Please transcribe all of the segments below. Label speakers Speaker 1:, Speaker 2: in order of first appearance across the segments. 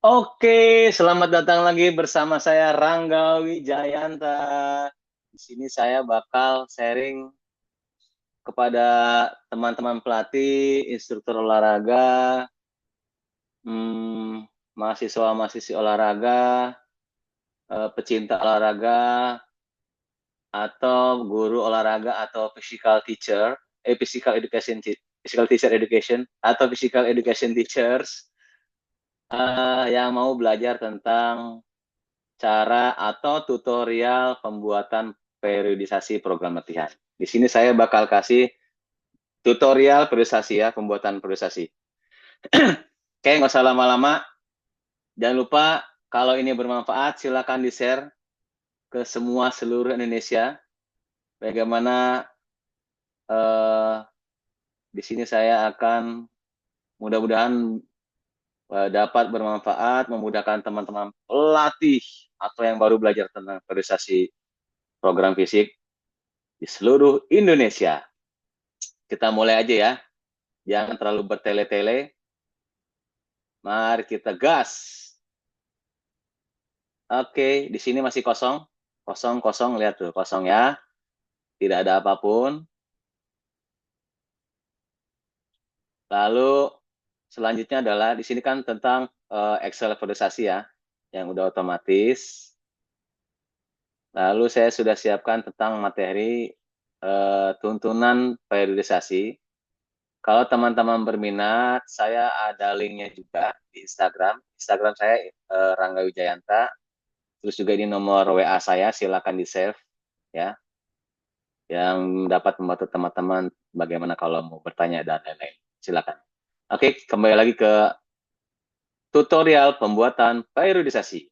Speaker 1: Oke, selamat datang lagi bersama saya Rangga Wijayanta. Di sini saya bakal sharing kepada teman-teman pelatih, instruktur olahraga, mahasiswa-mahasiswi olahraga, pecinta olahraga, atau guru olahraga atau physical teacher education atau physical education teachers yang mau belajar tentang cara atau tutorial pembuatan periodisasi program latihan. Di sini saya bakal kasih tutorial periodisasi ya, pembuatan periodisasi. Oke, nggak usah lama-lama. Jangan lupa kalau ini bermanfaat, silakan di-share ke semua seluruh Indonesia. Bagaimana eh, di sini saya akan mudah-mudahan dapat bermanfaat, memudahkan teman-teman pelatih atau yang baru belajar tentang periodisasi program fisik di seluruh Indonesia. Kita mulai aja ya. Jangan terlalu bertele-tele. Mari kita gas. Oke, di sini masih kosong. Kosong, kosong. Lihat tuh, kosong ya. Tidak ada apapun. Lalu selanjutnya adalah di sini kan tentang Excel periodisasi ya, yang udah otomatis. Lalu saya sudah siapkan tentang materi tuntunan periodisasi. Kalau teman-teman berminat, saya ada linknya juga di Instagram. Instagram saya Rangga Wijayanta. Terus juga ini nomor WA saya, silakan di-save ya, yang dapat membantu teman-teman bagaimana kalau mau bertanya dan lain-lain. Silakan. Oke, kembali lagi ke tutorial pembuatan periodisasi.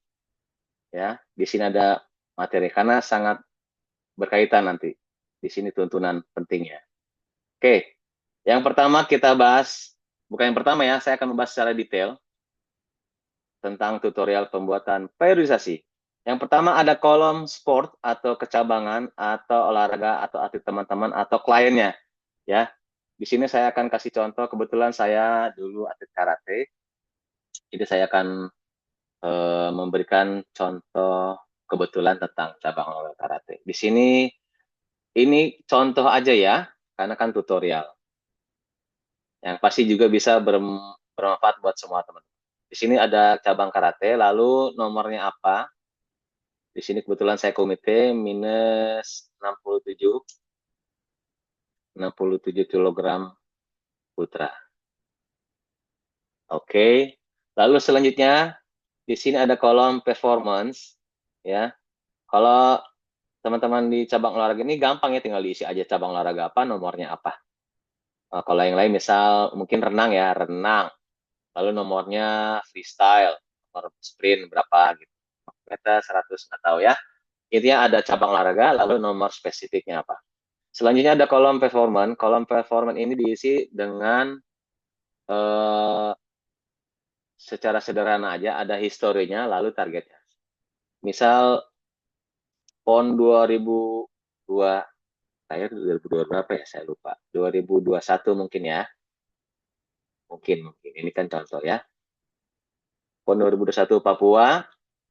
Speaker 1: Ya, di sini ada materi karena sangat berkaitan nanti. Di sini tuntunan pentingnya. Oke, yang pertama kita bahas, bukan yang pertama ya, saya akan membahas secara detail tentang tutorial pembuatan periodisasi. Yang pertama ada kolom sport atau kecabangan atau olahraga atau atlet teman-teman atau kliennya. Ya, di sini saya akan kasih contoh. Kebetulan saya dulu atlet karate, jadi saya akan memberikan contoh kebetulan tentang cabang olahraga karate. Di sini ini contoh aja ya, karena kan tutorial. Yang pasti juga bisa bermanfaat buat semua teman. Di sini ada cabang karate, lalu nomornya apa? Di sini kebetulan saya komite minus 67 kilogram putra. Oke. Lalu selanjutnya di sini ada kolom performance ya. Kalau teman-teman di cabang olahraga ini gampang ya, tinggal diisi aja cabang olahraga apa, nomornya apa. Nah, kalau yang lain misal mungkin renang ya, renang. Lalu nomornya freestyle, nomor sprint berapa gitu. Meter 100 nggak tahu ya. Intinya ada cabang olahraga, lalu nomor spesifiknya apa. Selanjutnya ada kolom performance. Kolom performance ini diisi dengan eh, secara sederhana aja, ada historinya, lalu targetnya. Misal PON 2002, saya 2002 berapa ya, saya lupa. 2021 mungkin ya. Mungkin. Ini kan contoh ya. PON 2021 Papua,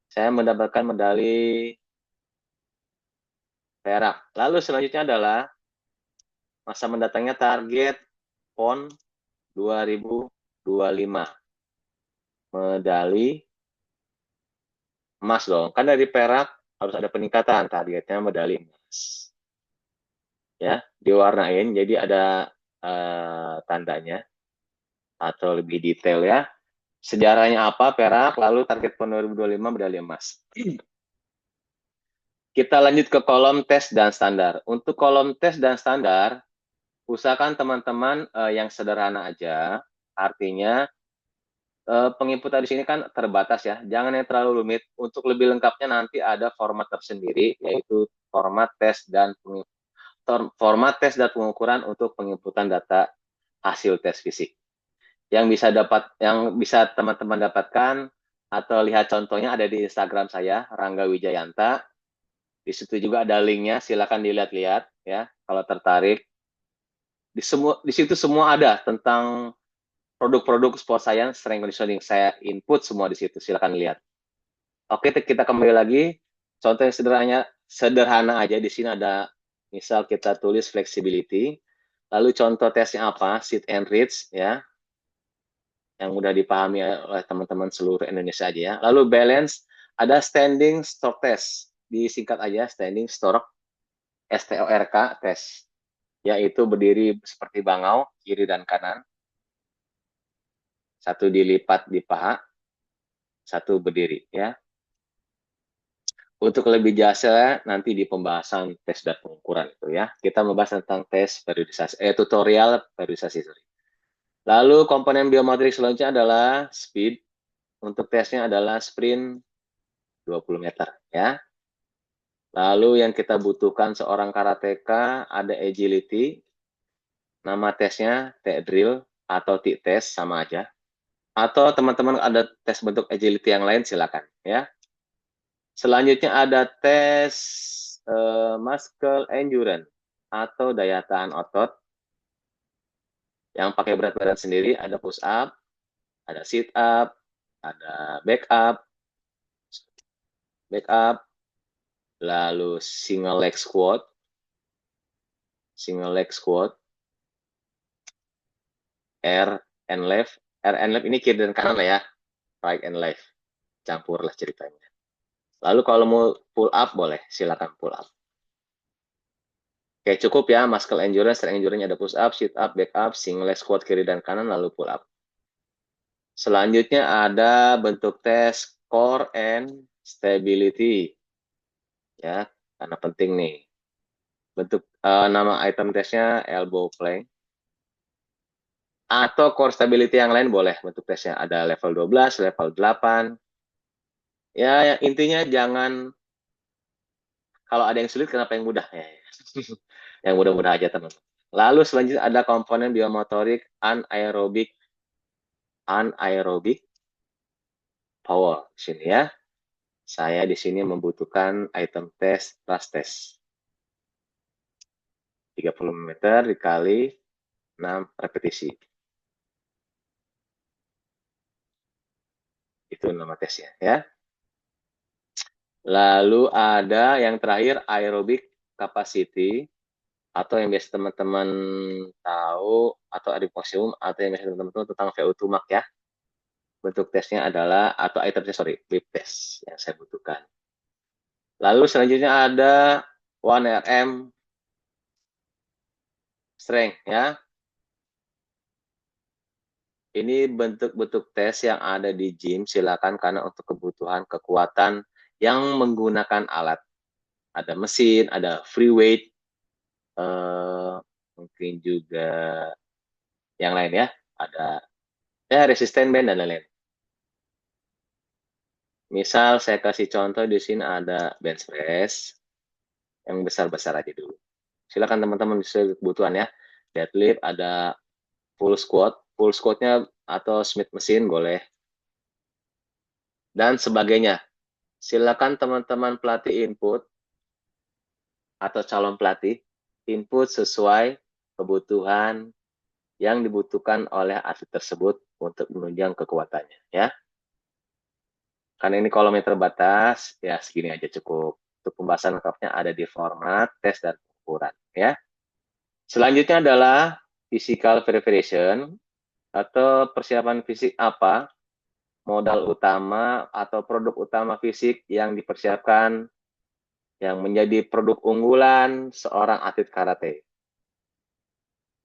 Speaker 1: saya mendapatkan medali perak. Lalu selanjutnya adalah masa mendatangnya target PON 2025. Medali emas dong. Kan dari perak harus ada peningkatan, targetnya medali emas. Ya, diwarnain jadi ada tandanya atau lebih detail ya. Sejarahnya apa perak, lalu target PON 2025 medali emas. Kita lanjut ke kolom tes dan standar. Untuk kolom tes dan standar, usahakan teman-teman yang sederhana aja. Artinya penginputan di sini kan terbatas ya. Jangan yang terlalu rumit. Untuk lebih lengkapnya nanti ada format tersendiri, yaitu format tes dan pengukuran untuk penginputan data hasil tes fisik. Yang bisa teman-teman dapatkan atau lihat contohnya ada di Instagram saya, Rangga Wijayanta. Di situ juga ada linknya, silakan dilihat-lihat ya kalau tertarik. Di situ semua ada tentang produk-produk sport science, strength conditioning. Saya input semua di situ, silakan lihat. Oke, kita kembali lagi. Contoh yang sederhana aja, di sini ada, misal kita tulis flexibility, lalu contoh tesnya apa, sit and reach, ya, yang mudah dipahami oleh teman-teman seluruh Indonesia aja ya. Lalu balance, ada standing stroke test, disingkat aja standing stroke, STORK test, yaitu berdiri seperti bangau, kiri dan kanan, satu dilipat di paha, satu berdiri, ya. Untuk lebih jelasnya nanti di pembahasan tes dan pengukuran itu ya. Kita membahas tentang tes periodisasi, tutorial periodisasi. Sorry. Lalu komponen biometrik selanjutnya adalah speed. Untuk tesnya adalah sprint 20 meter ya. Lalu yang kita butuhkan seorang karateka ada agility. Nama tesnya T-drill atau T-test sama aja. Atau teman-teman ada tes bentuk agility yang lain silakan ya. Selanjutnya ada tes muscle endurance atau daya tahan otot yang pakai berat badan sendiri. Ada push up, ada sit up, ada back up, lalu single leg squat, R and left ini kiri dan kanan lah ya, right and left, campur lah ceritanya. Lalu kalau mau pull up boleh, silakan pull up. Oke, cukup ya, muscle endurance, strength endurance ada push up, sit up, back up, single leg squat kiri dan kanan, lalu pull up. Selanjutnya ada bentuk tes core and stability. Ya, karena penting nih. Bentuk nama item tesnya elbow plank. Atau core stability yang lain boleh bentuk tesnya. Ada level 12, level 8. Ya, intinya jangan, kalau ada yang sulit kenapa yang mudah ya. Yang mudah-mudah aja teman-teman. Lalu selanjutnya ada komponen biomotorik anaerobic power di sini ya. Saya di sini membutuhkan item test thrust test. 30 meter dikali 6 repetisi. Itu nama tesnya ya. Lalu ada yang terakhir aerobic capacity, atau yang biasa teman-teman tahu, atau adiposium, atau yang biasa teman-teman tahu tentang VO2 max ya. Bentuk tesnya adalah, atau itemnya sorry, lip test yang saya butuhkan. Lalu selanjutnya ada 1RM strength ya. Ini bentuk-bentuk tes yang ada di gym, silakan karena untuk kebutuhan kekuatan yang menggunakan alat. Ada mesin, ada free weight, mungkin juga yang lain ya. Ada ya resisten band dan lain-lain. Misal saya kasih contoh di sini ada bench press yang besar-besar aja dulu. Silakan teman-teman sesuai kebutuhan ya. Deadlift ada full squatnya atau Smith machine boleh dan sebagainya. Silakan teman-teman pelatih input atau calon pelatih input sesuai kebutuhan yang dibutuhkan oleh atlet tersebut untuk menunjang kekuatannya ya. Karena ini kolomnya terbatas, ya segini aja cukup. Untuk pembahasan lengkapnya ada di format tes dan ukuran ya. Selanjutnya adalah physical preparation atau persiapan fisik apa, modal utama atau produk utama fisik yang dipersiapkan yang menjadi produk unggulan seorang atlet karate.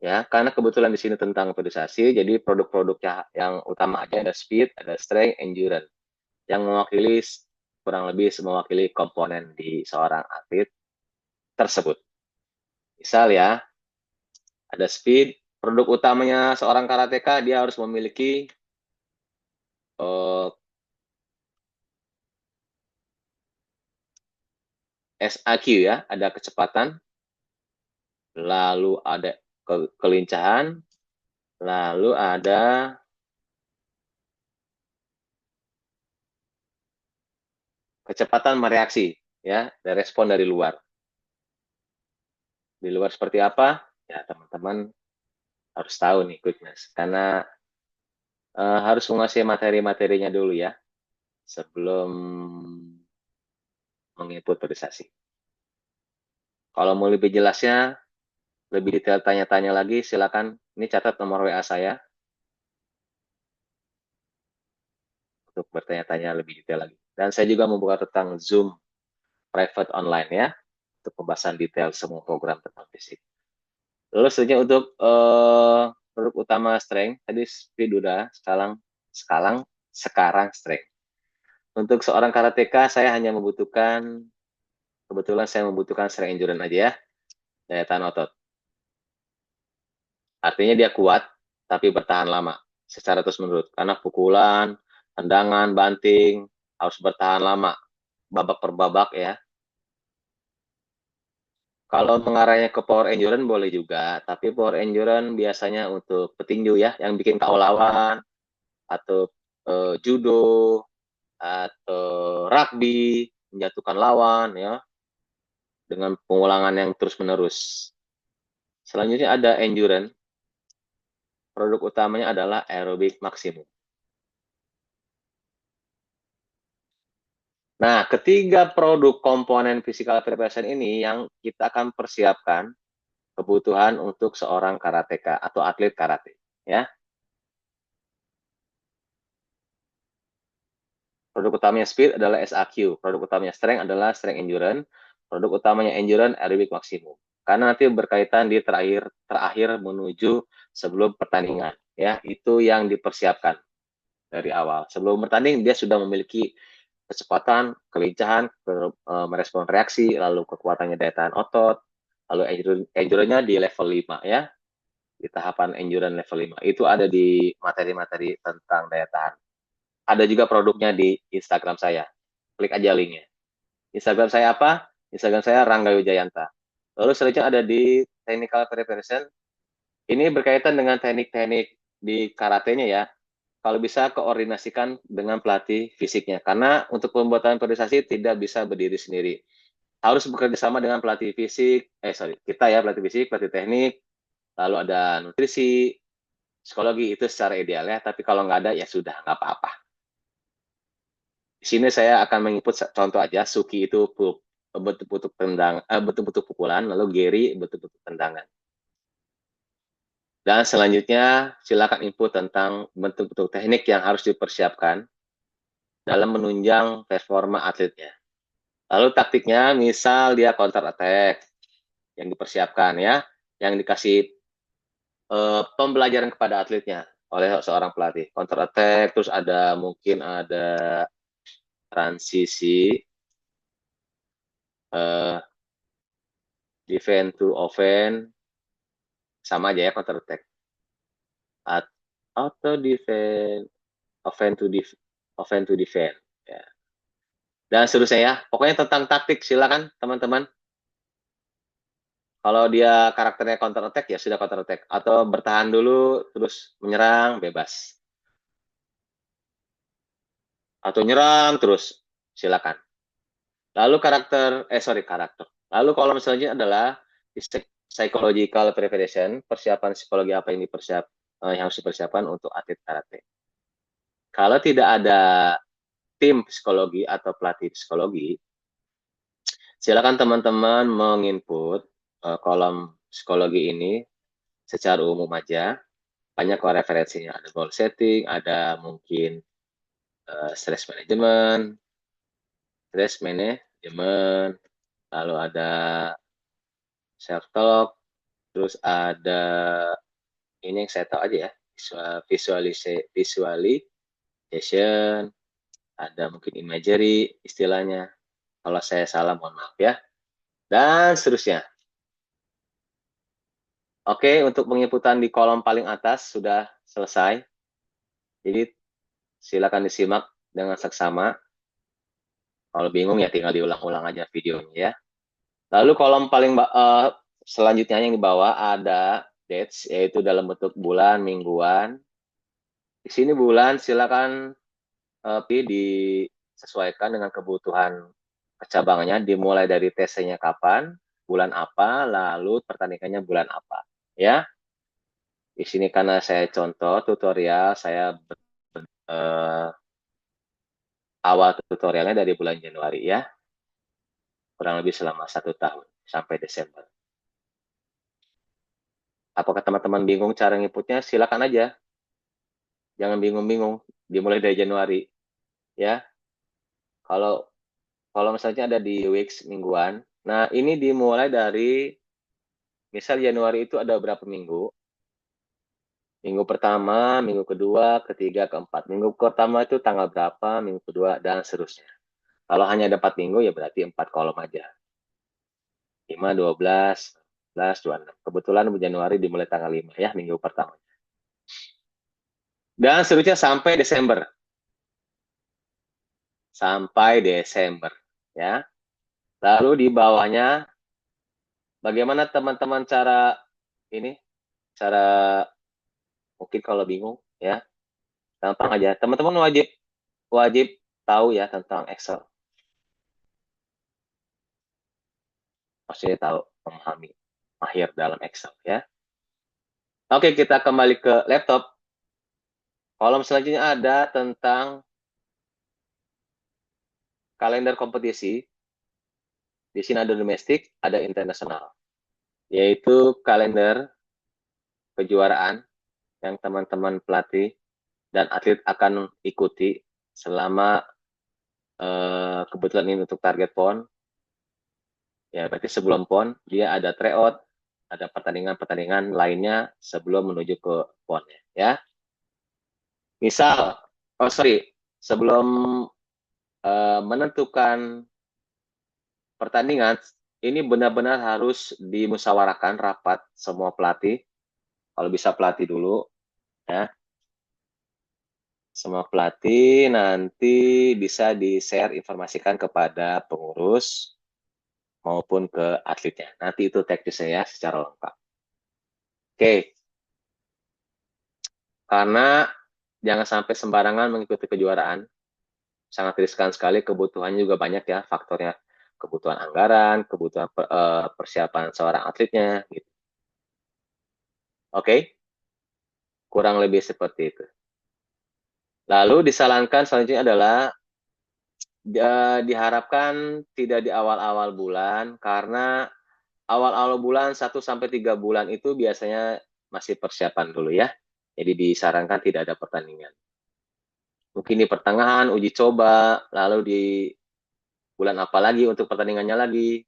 Speaker 1: Ya, karena kebetulan di sini tentang periodisasi, jadi produk-produknya yang utama aja ada speed, ada strength, endurance, yang mewakili kurang lebih mewakili komponen di seorang atlet tersebut. Misal ya, ada speed, produk utamanya seorang karateka dia harus memiliki SAQ ya, ada kecepatan, lalu ada kelincahan, lalu ada kecepatan mereaksi ya, dan respon dari luar. Di luar seperti apa? Ya teman-teman harus tahu nih quickness, karena harus menguasai materi-materinya dulu ya, sebelum menginput periodisasi. Kalau mau lebih jelasnya, lebih detail tanya-tanya lagi, silakan. Ini catat nomor WA saya untuk bertanya-tanya lebih detail lagi. Dan saya juga membuka tentang Zoom private online ya, untuk pembahasan detail semua program tentang fisik. Lalu selanjutnya untuk produk utama strength, tadi speed udah, sekarang strength. Untuk seorang karateka, saya hanya membutuhkan, kebetulan saya membutuhkan strength endurance aja ya, daya tahan otot. Artinya dia kuat, tapi bertahan lama, secara terus-menerus. Karena pukulan, tendangan, banting, harus bertahan lama, babak per babak ya. Kalau mengarahnya ke power endurance boleh juga, tapi power endurance biasanya untuk petinju ya, yang bikin KO lawan, atau judo, atau rugby, menjatuhkan lawan ya, dengan pengulangan yang terus-menerus. Selanjutnya ada endurance, produk utamanya adalah aerobik maksimum. Nah, ketiga produk komponen physical preparation ini yang kita akan persiapkan kebutuhan untuk seorang karateka atau atlet karate, ya. Produk utamanya speed adalah SAQ, produk utamanya strength adalah strength endurance, produk utamanya endurance aerobic maksimum. Karena nanti berkaitan di terakhir menuju sebelum pertandingan, ya. Itu yang dipersiapkan dari awal. Sebelum bertanding dia sudah memiliki kecepatan, kelincahan, merespon reaksi, lalu kekuatannya daya tahan otot, lalu endurance-nya di level 5 ya, di tahapan endurance level 5. Itu ada di materi-materi tentang daya tahan. Ada juga produknya di Instagram saya. Klik aja linknya. Instagram saya apa? Instagram saya Rangga Wijayanta. Lalu selanjutnya ada di technical preparation. Ini berkaitan dengan teknik-teknik di karatenya ya. Kalau bisa koordinasikan dengan pelatih fisiknya. Karena untuk pembuatan periodisasi tidak bisa berdiri sendiri. Harus bekerja sama dengan pelatih fisik, kita ya, pelatih fisik, pelatih teknik, lalu ada nutrisi, psikologi, itu secara ideal ya. Tapi kalau nggak ada, ya sudah, nggak apa-apa. Di sini saya akan menginput contoh aja, Suki itu bentuk-bentuk bentuk-bentuk pukulan, lalu Gary bentuk-bentuk tendangan. Dan selanjutnya silakan input tentang bentuk-bentuk teknik yang harus dipersiapkan dalam menunjang performa atletnya. Lalu taktiknya, misal dia counter attack yang dipersiapkan ya, yang dikasih pembelajaran kepada atletnya oleh seorang pelatih. Counter attack, terus ada mungkin ada transisi, defense to offense, sama aja ya counter attack. Atau defense, offense to defense. Ya. Dan seterusnya ya. Pokoknya tentang taktik, silakan teman-teman. Kalau dia karakternya counter attack, ya sudah counter attack. Atau bertahan dulu, terus menyerang, bebas. Atau nyerang, terus silakan. Lalu karakter. Lalu kolom selanjutnya adalah psychological preparation, persiapan psikologi apa yang harus dipersiapkan untuk atlet karate. Kalau tidak ada tim psikologi atau pelatih psikologi, silakan teman-teman menginput kolom psikologi ini secara umum aja. Banyak kok referensinya, ada goal setting, ada mungkin stress management, lalu ada self talk, terus ada ini yang saya tahu aja ya, visualization, ada mungkin imagery istilahnya. Kalau saya salah mohon maaf ya. Dan seterusnya. Oke, untuk penginputan di kolom paling atas sudah selesai. Jadi silakan disimak dengan seksama. Kalau bingung ya tinggal diulang-ulang aja videonya ya. Lalu kolom paling selanjutnya yang di bawah ada dates, yaitu dalam bentuk bulan, mingguan. Di sini bulan silakan disesuaikan dengan kebutuhan kecabangannya, dimulai dari TC-nya kapan, bulan apa, lalu pertandingannya bulan apa. Ya, di sini karena saya contoh tutorial, saya awal tutorialnya dari bulan Januari ya, kurang lebih selama 1 tahun sampai Desember. Apakah teman-teman bingung cara ngikutnya? Silakan aja, jangan bingung-bingung. Dimulai dari Januari ya. Kalau kalau misalnya ada di weeks mingguan, nah ini dimulai dari misal Januari itu ada berapa minggu? Minggu pertama, minggu kedua, ketiga, keempat. Minggu pertama itu tanggal berapa, minggu kedua, dan seterusnya. Kalau hanya ada 4 minggu, ya berarti 4 kolom aja. 5, 12, 11, 26. Kebetulan Januari dimulai tanggal 5 ya, minggu pertama. Dan seterusnya sampai Desember. Sampai Desember. Ya. Lalu di bawahnya, bagaimana teman-teman cara ini? Cara mungkin kalau bingung, ya, gampang aja. Teman-teman wajib wajib tahu ya tentang Excel. Maksudnya tahu, memahami, mahir dalam Excel ya. Oke, kita kembali ke laptop. Kolom selanjutnya ada tentang kalender kompetisi. Di sini ada domestik, ada internasional. Yaitu kalender kejuaraan yang teman-teman pelatih dan atlet akan ikuti selama kebetulan ini untuk target PON. Ya, berarti sebelum PON dia ada tryout, ada pertandingan-pertandingan lainnya sebelum menuju ke PON ya. Misal, sebelum menentukan pertandingan, ini benar-benar harus dimusyawarahkan rapat semua pelatih. Kalau bisa pelatih dulu, ya. Semua pelatih nanti bisa di-share informasikan kepada pengurus maupun ke atletnya. Nanti itu teknisnya ya secara lengkap. Oke. Karena jangan sampai sembarangan mengikuti kejuaraan. Sangat riskan sekali, kebutuhannya juga banyak ya faktornya. Kebutuhan anggaran, kebutuhan persiapan seorang atletnya gitu. Oke? Kurang lebih seperti itu. Lalu disarankan selanjutnya adalah diharapkan tidak di awal-awal bulan, karena awal-awal bulan 1-3 bulan itu biasanya masih persiapan dulu ya. Jadi disarankan tidak ada pertandingan. Mungkin di pertengahan uji coba, lalu di bulan apa lagi untuk pertandingannya lagi.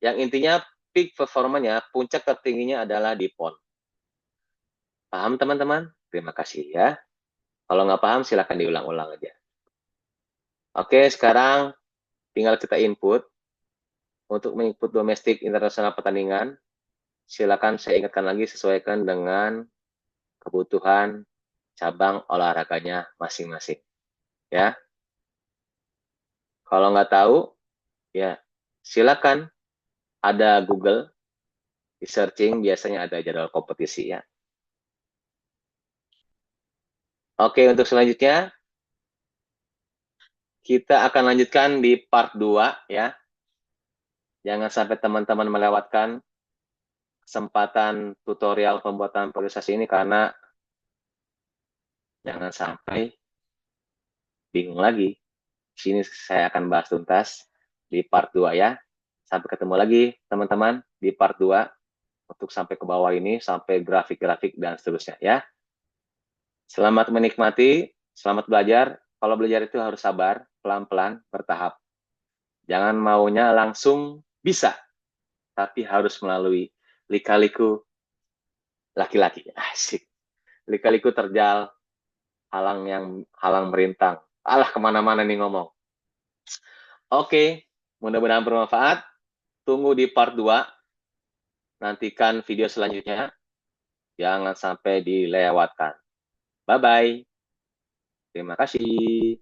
Speaker 1: Yang intinya peak performanya, puncak tertingginya adalah di PON. Paham teman-teman? Terima kasih ya. Kalau nggak paham silahkan diulang-ulang aja. Oke, sekarang tinggal kita input. Untuk menginput domestik internasional pertandingan, silakan saya ingatkan lagi sesuaikan dengan kebutuhan cabang olahraganya masing-masing. Ya, kalau nggak tahu, ya silakan ada Google, di searching biasanya ada jadwal kompetisi ya. Oke, untuk selanjutnya kita akan lanjutkan di part 2 ya. Jangan sampai teman-teman melewatkan kesempatan tutorial pembuatan priorisasi ini karena jangan sampai bingung lagi. Di sini saya akan bahas tuntas di part 2 ya. Sampai ketemu lagi teman-teman di part 2 untuk sampai ke bawah ini, sampai grafik-grafik dan seterusnya ya. Selamat menikmati, selamat belajar. Kalau belajar itu harus sabar, pelan-pelan, bertahap. Jangan maunya langsung bisa, tapi harus melalui lika-liku laki-laki. Asik. Lika-liku terjal, halang merintang. Alah, kemana-mana nih ngomong. Oke, mudah-mudahan bermanfaat. Tunggu di part 2. Nantikan video selanjutnya. Jangan sampai dilewatkan. Bye-bye. Terima kasih.